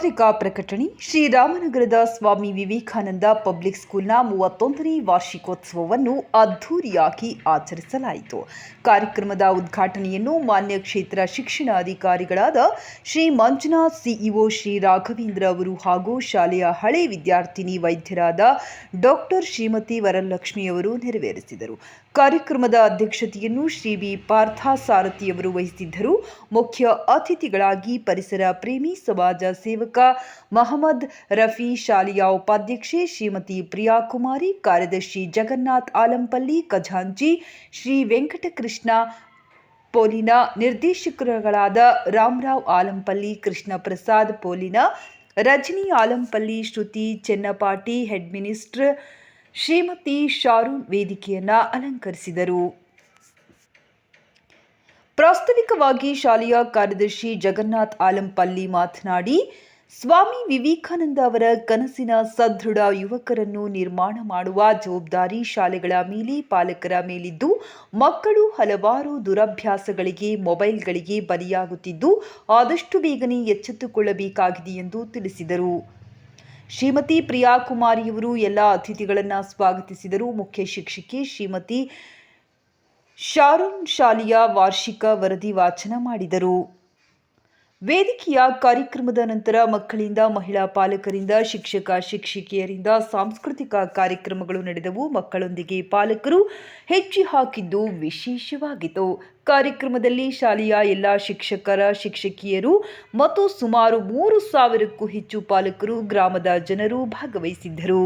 ಪತ್ರಿಕಾ ಪ್ರಕಟಣೆ. ಶ್ರೀರಾಮನಗರದ ಸ್ವಾಮಿ ವಿವೇಕಾನಂದ ಪಬ್ಲಿಕ್ ಸ್ಕೂಲ್ನ 31ನೇ ವಾರ್ಷಿಕೋತ್ಸವವನ್ನು ಅದ್ಧೂರಿಯಾಗಿ ಆಚರಿಸಲಾಯಿತು. ಕಾರ್ಯಕ್ರಮದ ಉದ್ಘಾಟನೆಯನ್ನು ಮಾನ್ಯ ಕ್ಷೇತ್ರ ಶಿಕ್ಷಣಾಧಿಕಾರಿಗಳಾದ ಶ್ರೀ ಮಂಜುನಾಥ್, ಸಿಇಒ ಶ್ರೀ ರಾಘವೇಂದ್ರ ಅವರು ಹಾಗೂ ಶಾಲೆಯ ಹಳೆ ವಿದ್ಯಾರ್ಥಿನಿ ವೈದ್ಯರಾದ ಡಾಕ್ಟರ್ ಶ್ರೀಮತಿ ವರಲಕ್ಷ್ಮಿ ಅವರು ನೆರವೇರಿಸಿದರು. ಕಾರ್ಯಕ್ರಮದ ಅಧ್ಯಕ್ಷತೆಯನ್ನು ಶ್ರೀ ಬಿ ಪಾರ್ಥಸಾರಥಿಯವರು ವಹಿಸಿದ್ದರು. ಮುಖ್ಯ ಅತಿಥಿಗಳಾಗಿ ಪರಿಸರ ಪ್ರೇಮಿ ಸಮಾಜ ಸೇವಕ ಮಹಮ್ಮದ್ ರಫಿ, ಶಾಲೆಯ ಉಪಾಧ್ಯಕ್ಷೆ ಶ್ರೀಮತಿ ಪ್ರಿಯಾಕುಮಾರಿ, ಕಾರ್ಯದರ್ಶಿ ಜಗನ್ನಾಥ್ ಆಲಂಪಲ್ಲಿ, ಖಜಾಂಚಿ ಶ್ರೀ ವೆಂಕಟಕೃಷ್ಣ ಪೋಲಿನ, ನಿರ್ದೇಶಕರುಗಳಾದ ರಾಮರಾವ್ ಆಲಂಪಲ್ಲಿ, ಕೃಷ್ಣ ಪ್ರಸಾದ್ ಪೋಲಿನ, ರಜನಿ ಆಲಂಪಲ್ಲಿ, ಶ್ರುತಿ ಚೆನ್ನಪಾಟಿ, ಹೆಡ್ ಮಿನಿಸ್ಟರ್ ಶ್ರೀಮತಿ ಶಾರೂನ್ ವೇದಿಕೆಯನ್ನು ಅಲಂಕರಿಸಿದರು. ಪ್ರಾಸ್ತಾವಿಕವಾಗಿ ಶಾಲೆಯ ಕಾರ್ಯದರ್ಶಿ ಜಗನ್ನಾಥ್ ಆಲಂಪಲ್ಲಿ ಮಾತನಾಡಿ, ಸ್ವಾಮಿ ವಿವೇಕಾನಂದ ಅವರ ಕನಸಿನ ಸದೃಢ ಯುವಕರನ್ನು ನಿರ್ಮಾಣ ಮಾಡುವ ಜವಾಬ್ದಾರಿ ಶಾಲೆಗಳ ಮೇಲೆ, ಪಾಲಕರ ಮೇಲಿದ್ದು, ಮಕ್ಕಳು ಹಲವಾರು ದುರಭ್ಯಾಸಗಳಿಗೆ, ಮೊಬೈಲ್ಗಳಿಗೆ ಬಲಿಯಾಗುತ್ತಿದ್ದು ಆದಷ್ಟು ಬೇಗನೆ ಎಚ್ಚೆತ್ತುಕೊಳ್ಳಬೇಕಾಗಿದೆ ಎಂದು ತಿಳಿಸಿದರು. ಶ್ರೀಮತಿ ಪ್ರಿಯಾಕುಮಾರಿಯವರು ಎಲ್ಲ ಅತಿಥಿಗಳನ್ನು ಸ್ವಾಗತಿಸಿದರು. ಮುಖ್ಯ ಶಿಕ್ಷಕಿ ಶ್ರೀಮತಿ ಶಾರೂನ್ ಶಾಲೆಯ ವಾರ್ಷಿಕ ವರದಿ ವಾಚನ ಮಾಡಿದರು. ವೇದಿಕೆಯ ಕಾರ್ಯಕ್ರಮದ ನಂತರ ಮಕ್ಕಳಿಂದ, ಮಹಿಳಾ ಪಾಲಕರಿಂದ, ಶಿಕ್ಷಕ ಶಿಕ್ಷಕಿಯರಿಂದ ಸಾಂಸ್ಕೃತಿಕ ಕಾರ್ಯಕ್ರಮಗಳು ನಡೆದವು. ಮಕ್ಕಳೊಂದಿಗೆ ಪಾಲಕರು ಹೆಜ್ಜೆ ಹಾಕಿದ್ದು ವಿಶೇಷವಾಗಿತ್ತು. ಕಾರ್ಯಕ್ರಮದಲ್ಲಿ ಶಾಲೆಯ ಎಲ್ಲ ಶಿಕ್ಷಕರ, ಶಿಕ್ಷಕಿಯರು ಮತ್ತು ಸುಮಾರು 3,000ಕ್ಕೂ ಹೆಚ್ಚು ಪಾಲಕರು, ಗ್ರಾಮದ ಜನರು ಭಾಗವಹಿಸಿದ್ದರು.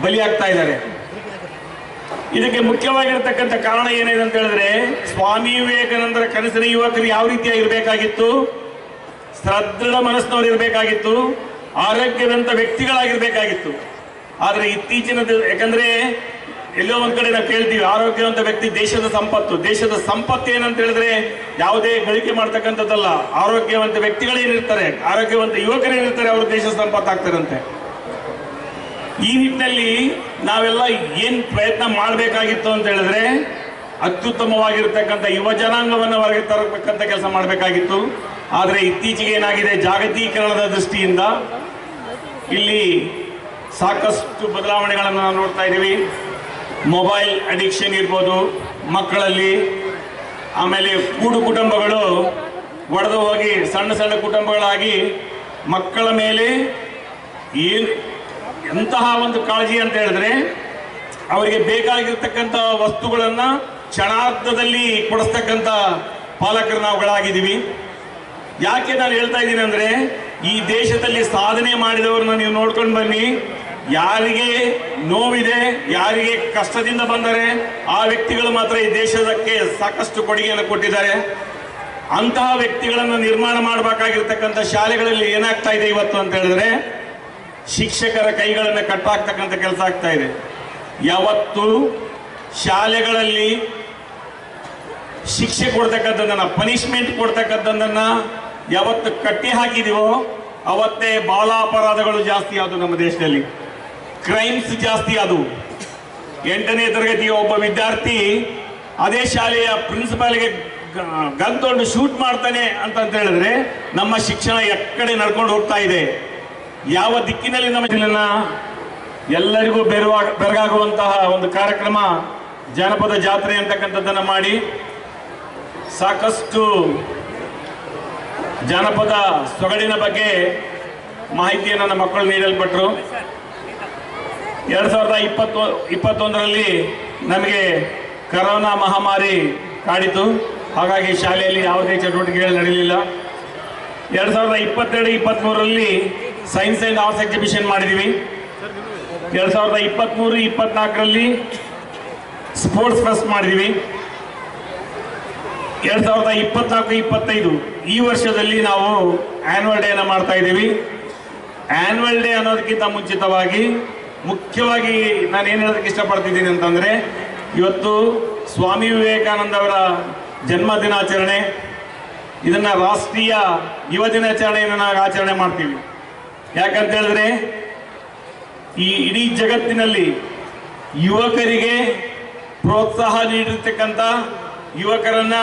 ಬಲಿಯಾಗ್ತಾ ಇದ್ದಾರೆ. ಇದಕ್ಕೆ ಮುಖ್ಯವಾಗಿರತಕ್ಕಂಥ ಕಾರಣ ಏನಿದೆ ಅಂತ ಹೇಳಿದ್ರೆ, ಸ್ವಾಮಿ ವಿವೇಕಾನಂದರ ಕನಸಿನ ಯುವಕರು ಯಾವ ರೀತಿಯಾಗಿರ್ಬೇಕಾಗಿತ್ತು? ಸದೃಢ ಮನಸ್ಸಿನವರು ಇರಬೇಕಾಗಿತ್ತು, ಆರೋಗ್ಯವಂತ ವ್ಯಕ್ತಿಗಳಾಗಿರ್ಬೇಕಾಗಿತ್ತು. ಆದರೆ ಇತ್ತೀಚಿನ ಯಾಕಂದ್ರೆ ಎಲ್ಲೋ ಒಂದ್ ಕಡೆ ನಾವು ಕೇಳ್ತೀವಿ, ಆರೋಗ್ಯವಂತ ವ್ಯಕ್ತಿ ದೇಶದ ಸಂಪತ್ತು. ದೇಶದ ಸಂಪತ್ತು ಏನಂತ ಹೇಳಿದ್ರೆ ಯಾವುದೇ ಗಳಿಕೆ ಮಾಡ್ತಕ್ಕಂಥದ್ದಲ್ಲ, ಆರೋಗ್ಯವಂತ ವ್ಯಕ್ತಿಗಳೇನಿರ್ತಾರೆ, ಆರೋಗ್ಯವಂತ ಯುವಕರೇನಿರ್ತಾರೆ, ಅವರು ದೇಶದ ಸಂಪತ್ತು ಆಗ್ತಾರಂತೆ. ಈ ನಿಟ್ಟಿನಲ್ಲಿ ನಾವೆಲ್ಲ ಏನ್ ಪ್ರಯತ್ನ ಮಾಡಬೇಕಾಗಿತ್ತು ಅಂತ ಹೇಳಿದ್ರೆ, ಅತ್ಯುತ್ತಮವಾಗಿರ್ತಕ್ಕಂಥ ಯುವ ಜನಾಂಗವನ್ನು ಹೊರಗೆ ತರಬೇಕಂತ ಕೆಲಸ ಮಾಡಬೇಕಾಗಿತ್ತು. ಆದರೆ ಇತ್ತೀಚೆಗೆ ಏನಾಗಿದೆ, ಜಾಗತೀಕರಣದ ದೃಷ್ಟಿಯಿಂದ ಇಲ್ಲಿ ಸಾಕಷ್ಟು ಬದಲಾವಣೆಗಳನ್ನು ನಾವು ನೋಡ್ತಾ ಇದ್ದೀವಿ. ಮೊಬೈಲ್ ಅಡಿಕ್ಷನ್ ಇರ್ಬೋದು ಮಕ್ಕಳಲ್ಲಿ, ಆಮೇಲೆ ಕೂಡು ಕುಟುಂಬಗಳು ಒಡೆದು ಹೋಗಿ ಸಣ್ಣ ಸಣ್ಣ ಕುಟುಂಬಗಳಾಗಿ ಮಕ್ಕಳ ಮೇಲೆ ಎಂತಹ ಒಂದು ಕಾಳಜಿ ಅಂತ ಹೇಳಿದ್ರೆ, ಅವರಿಗೆ ಬೇಕಾಗಿರ್ತಕ್ಕಂಥ ವಸ್ತುಗಳನ್ನ ಕ್ಷಣಾರ್ಧದಲ್ಲಿ ಕೊಡಿಸ್ತಕ್ಕಂಥ ಪಾಲಕರು ನಾವುಗಳಾಗಿದ್ದೀವಿ. ಯಾಕೆ ನಾನು ಹೇಳ್ತಾ ಇದ್ದೀನಿ ಅಂದ್ರೆ, ಈ ದೇಶದಲ್ಲಿ ಸಾಧನೆ ಮಾಡಿದವ್ರನ್ನ ನೀವು ನೋಡ್ಕೊಂಡು ಬನ್ನಿ. ಯಾರಿಗೆ ನೋವಿದೆ, ಯಾರಿಗೆ ಕಷ್ಟದಿಂದ ಬಂದರೆ ಆ ವ್ಯಕ್ತಿಗಳು ಮಾತ್ರ ಈ ದೇಶದಕ್ಕೆ ಸಾಕಷ್ಟು ಕೊಡುಗೆಯನ್ನು ಕೊಟ್ಟಿದ್ದಾರೆ. ಅಂತಹ ವ್ಯಕ್ತಿಗಳನ್ನು ನಿರ್ಮಾಣ ಮಾಡಬೇಕಾಗಿರ್ತಕ್ಕಂಥ ಶಾಲೆಗಳಲ್ಲಿ ಏನಾಗ್ತಾ ಇದೆ ಇವತ್ತು ಅಂತ ಹೇಳಿದ್ರೆ, ಶಿಕ್ಷಕರ ಕೈಗಳನ್ನು ಕಟ್ಟಾಕ್ತಕ್ಕಂಥ ಕೆಲಸ ಆಗ್ತಾ ಇದೆ. ಯಾವತ್ತು ಶಾಲೆಗಳಲ್ಲಿ ಶಿಕ್ಷೆ ಕೊಡ್ತಕ್ಕಂಥದ್ದನ್ನ, ಪನಿಷ್ಮೆಂಟ್ ಕೊಡ್ತಕ್ಕಂಥದ್ದನ್ನ ಯಾವತ್ತು ಕಟ್ಟಿ ಹಾಕಿದೀವೋ ಅವತ್ತೇ ಬಾಲಾಪರಾಧಗಳು ಜಾಸ್ತಿ ಆದವು. ನಮ್ಮ ದೇಶದಲ್ಲಿ ಕ್ರೈಮ್ಸ್ ಜಾಸ್ತಿ ಆದವು. 8ನೇ ತರಗತಿಯ ಒಬ್ಬ ವಿದ್ಯಾರ್ಥಿ ಅದೇ ಶಾಲೆಯ ಪ್ರಿನ್ಸಿಪಾಲ್ಗೆ ಗನ್ ತೊಗೊಂಡು ಶೂಟ್ ಮಾಡ್ತಾನೆ ಅಂತ ಹೇಳಿದ್ರೆ ನಮ್ಮ ಶಿಕ್ಷಣ ಎಕ್ಕಡೆ ನಡ್ಕೊಂಡು ಹೋಗ್ತಾ ಇದೆ. ಯಾವ ದಿಕ್ಕಿನಲ್ಲಿ ನಮ್ಮ ಜಿಲ್ಲೆನ ಎಲ್ಲರಿಗೂ ಬೆರಗಾಗುವಂತಹ ಒಂದು ಕಾರ್ಯಕ್ರಮ ಜಾನಪದ ಜಾತ್ರೆ ಅಂತಕ್ಕಂಥದ್ದನ್ನು ಮಾಡಿ ಸಾಕಷ್ಟು ಜಾನಪದ ಸೊಗಡಿನ ಬಗ್ಗೆ ಮಾಹಿತಿಯನ್ನು ನಮ್ಮ ಮಕ್ಕಳು ನೀಡಲ್ಪಟ್ಟರು. 2021ರಲ್ಲಿ ನಮಗೆ ಕರೋನಾ ಮಹಾಮಾರಿ ಕಾಡಿತು. ಹಾಗಾಗಿ ಶಾಲೆಯಲ್ಲಿ ಯಾವುದೇ ಚಟುವಟಿಕೆಗಳು ನಡೆಯಲಿಲ್ಲ. 2022-23ರಲ್ಲಿ ಸೈನ್ಸ್ ಆ್ಯಂಡ್ ಆರ್ಟ್ಸ್ ಎಕ್ಸಿಬಿಷನ್ ಮಾಡಿದ್ದೀವಿ. 2023-24ರಲ್ಲಿ ಸ್ಪೋರ್ಟ್ಸ್ ಫೆಸ್ಟ್ ಮಾಡಿದ್ದೀವಿ. 2024-25 ಈ ವರ್ಷದಲ್ಲಿ ನಾವು ಆನ್ಯುವಲ್ ಡೇನ ಮಾಡ್ತಾ ಇದ್ದೀವಿ. ಆನ್ಯುವಲ್ ಡೇ ಅನ್ನೋದಕ್ಕಿಂತ ಮುಂಚಿತವಾಗಿ ಮುಖ್ಯವಾಗಿ ನಾನು ಏನು ಹೇಳೋದಕ್ಕೆ ಇಷ್ಟಪಡ್ತಿದ್ದೀನಿ ಅಂತಂದರೆ, ಇವತ್ತು ಸ್ವಾಮಿ ವಿವೇಕಾನಂದ ಅವರ ಜನ್ಮ ದಿನಾಚರಣೆ. ಇದನ್ನು ರಾಷ್ಟ್ರೀಯ ಯುವ ದಿನಾಚರಣೆಯನ್ನು ನಾವು ಆಚರಣೆ ಮಾಡ್ತೀವಿ. ಯಾಕಂತ ಹೇಳಿದ್ರೆ ಈ ಇಡೀ ಜಗತ್ತಿನಲ್ಲಿ ಯುವಕರಿಗೆ ಪ್ರೋತ್ಸಾಹ ನೀಡಿರ್ತಕ್ಕಂಥ, ಯುವಕರನ್ನ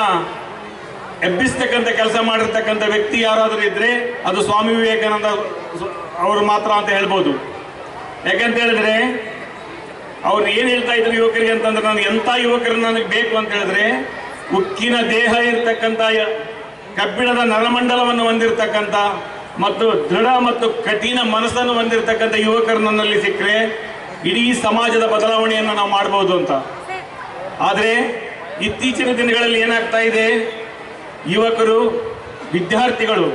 ಎಬ್ಬಿಸ್ತಕ್ಕಂಥ ಕೆಲಸ ಮಾಡಿರ್ತಕ್ಕಂಥ ವ್ಯಕ್ತಿ ಯಾರಾದರೂ ಇದ್ರೆ ಅದು ಸ್ವಾಮಿ ವಿವೇಕಾನಂದ ಅವರು ಮಾತ್ರ ಅಂತ ಹೇಳ್ಬೋದು. ಯಾಕಂತ ಹೇಳಿದ್ರೆ ಅವ್ರು ಏನು ಹೇಳ್ತಾ ಇದ್ರು ಯುವಕರಿಗೆ ಅಂತಂದ್ರೆ, ನನಗೆ ಎಂಥ ಯುವಕರು ನನಗೆ ಬೇಕು ಅಂತ ಹೇಳಿದ್ರೆ, ಉಕ್ಕಿನ ದೇಹ ಇರ್ತಕ್ಕಂಥ, ಕಬ್ಬಿಣದ ನರಮಂಡಲವನ್ನು ಹೊಂದಿರತಕ್ಕಂಥ ಮತ್ತು ದೃಢ ಮತ್ತು ಕಠಿಣ ಮನಸ್ಸನ್ನು ಹೊಂದಿರತಕ್ಕಂಥ ಯುವಕರು ನನ್ನಲ್ಲಿ ಸಿಕ್ಕರೆ ಇಡೀ ಸಮಾಜದ ಬದಲಾವಣೆಯನ್ನು ನಾವು ಮಾಡ್ಬೋದು ಅಂತ. ಆದರೆ ಇತ್ತೀಚಿನ ದಿನಗಳಲ್ಲಿ ಏನಾಗ್ತಾ ಇದೆ, ಯುವಕರು, ವಿದ್ಯಾರ್ಥಿಗಳು